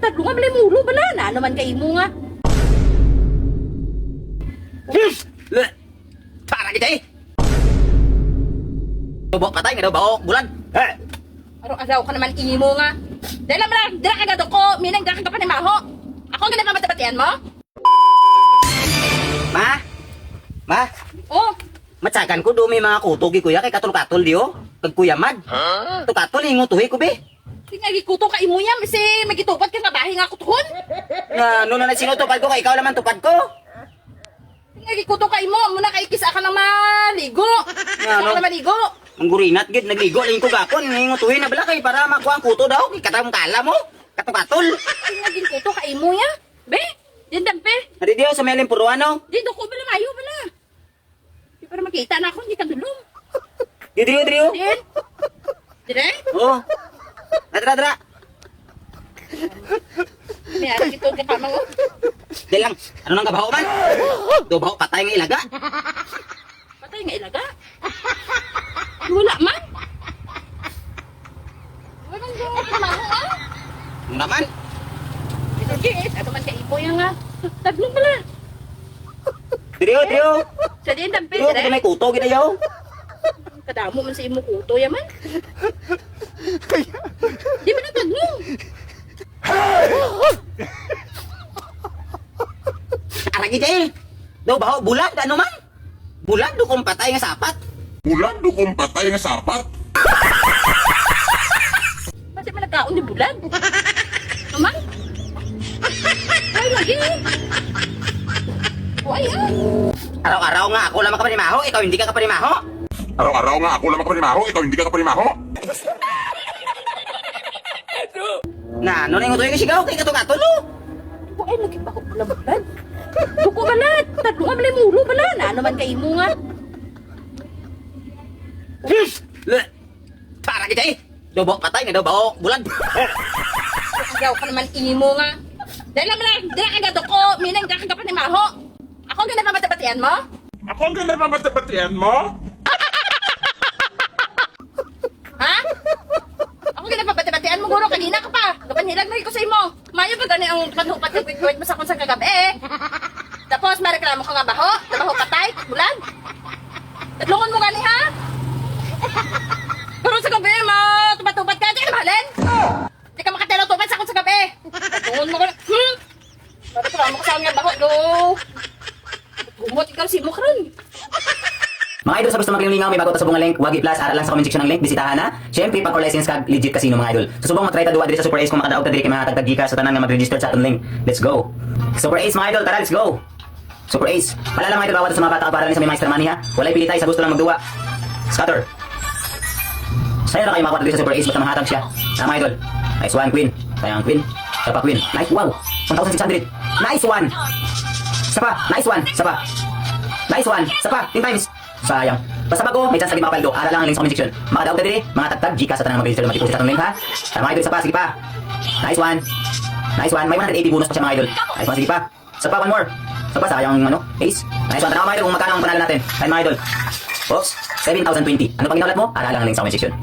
Taglo nga balay mulo bala na naman kay mo nga. Para kita eh. Tubo patay nga daw ba bulan. Araw ka naman imo nga. Dahil naman dira ka gado ko, minang dira ka pa ni Maho. Ako ang ganang mamatapatian mo? Ma, Oh, matsagan ko do may mga kutogi kuya kay katul-katul diyo. Kag kuya mad. Tukatul ingo tuhi ko be. tingagi kuto ka imo yan, kasi magitupat ka nga bahay nga kutuhon. Na no na sinutupad ko kay ikaw naman tupad ko. Tingagi kuto ka imo, muna kay kisa ka na maligo. Kisa ka na maligo. Ang gurinat gid nagligo lang ko gapon ingo tuhi na bala kay para makuha ang kuto daw kay katang kala mo. Katul-katul. Tingagi kuto ka imo ya. Be, din dampe. Adi diyo sa melin puruano. Dito ko bala mayo bala. Di para makita na ako, hindi ka dulong. Diyo. Din. Dire? Oh. Dra. Mayara kito ka pa mga. Di lang. Ano nang kabaho man? Do baho patay nga ilaga. Patay nga ilaga. Wala man. Walang gawa ka maho ah. Ano naman? Ito git, ato man kay ipo yan nga. Taglong bala. Diyo. Sa din dampe, Diyo, dire? may kuto gid daw. Kadamo man sa imo kuto yaman. Di ba nataglong? Aragi dahil. Do baho bulan ano man? Bulan do kung patay nga sapat. Bulan do kung patay nga sapat. Kasi man nagkaon ni bulan. Naman? Ay, lagi. Ay, ay. Araw-araw nga ako lang kapanimaho, ikaw hindi ka kapanimaho. Araw-araw nga ako lang kapanimaho, ikaw hindi ka kapanimaho. Na, ano na yung utoy kasigaw kay katung-atol no? Ay, lagi ba ko pala bulan? Duko bala. Taglo nga balay mulo bala na naman kay imo nga. Para kita eh. Dobo patay nga daw baho bulan. Agaw ka naman imo nga. Dahil naman dira ka gado ko, minang dira ka pa ni Maho. Ako ang ganang mamatapatian mo? Ako ang ganda mamatapatian mo? Ha? Ako ganang mamatapatian mo, guro, kanina ka pa. Kapanhilag na ko sa imo. Mayo ba gani ang panhupat ng kwit mo sa kung sa kagabi eh? Tapos mareklamo ka nga baho? Na baho patay? Bulan? Tatlungan mo gani ha? Pero sa gabi, tumatubad ka, di ka mahalin? Di ka makatelo-tubad sa kung sa gabi. Tatlungan mo gani. Mareklamo ka sa nga baho, do. Gumot ikaw si mo karon. Mga idol, sa gusto maglingaw, may bago ta sa bunga link, wagi plus, ara lang sa comment section ng link, bisitahan na. Syempre, pag or license ka, legit casino mga idol. Susubong mag-try ta duwa diri sa Super Ace kung makadaog ta diri kay mga tagtag sa tanan nga mag-register sa aton link. Let's go. Super Ace mga idol, tara, let's go. Super Ace. Paalala mga idol, bawat sa mga bata para rin sa may master money ha. Walay pilitay sa gusto lang magduwa. Scatter. Saya na kayo makakuha diri sa Super Ace, basta mahatag siya. Mga idol. Nice one, queen. Sayang queen. Sapa queen. Nice, wow. 1,600. Nice one. Sapa. Nice one. Sapa. Nice one. Sapa. 10 times. Sayang. Basta bago, may chance lagi makapaldo. Ara lang ang link sa comment section. Makadaog ta diri, mga tagtag Gcash sa tanang mag-register matipusit atong link ha. Tara mga idol, isa pa, sige pa. Nice one. Nice one. May 180 bonus pa siya mga idol. Nice one, sige pa. Isa pa, one more. Isa pa, sayang ano, ace. Nice one. Tara mga idol, kung magkano ang panalo natin. Ayun mga idol. Oops, 7,020. Ano pang ginawalat mo? Ara lang ang link sa comment section.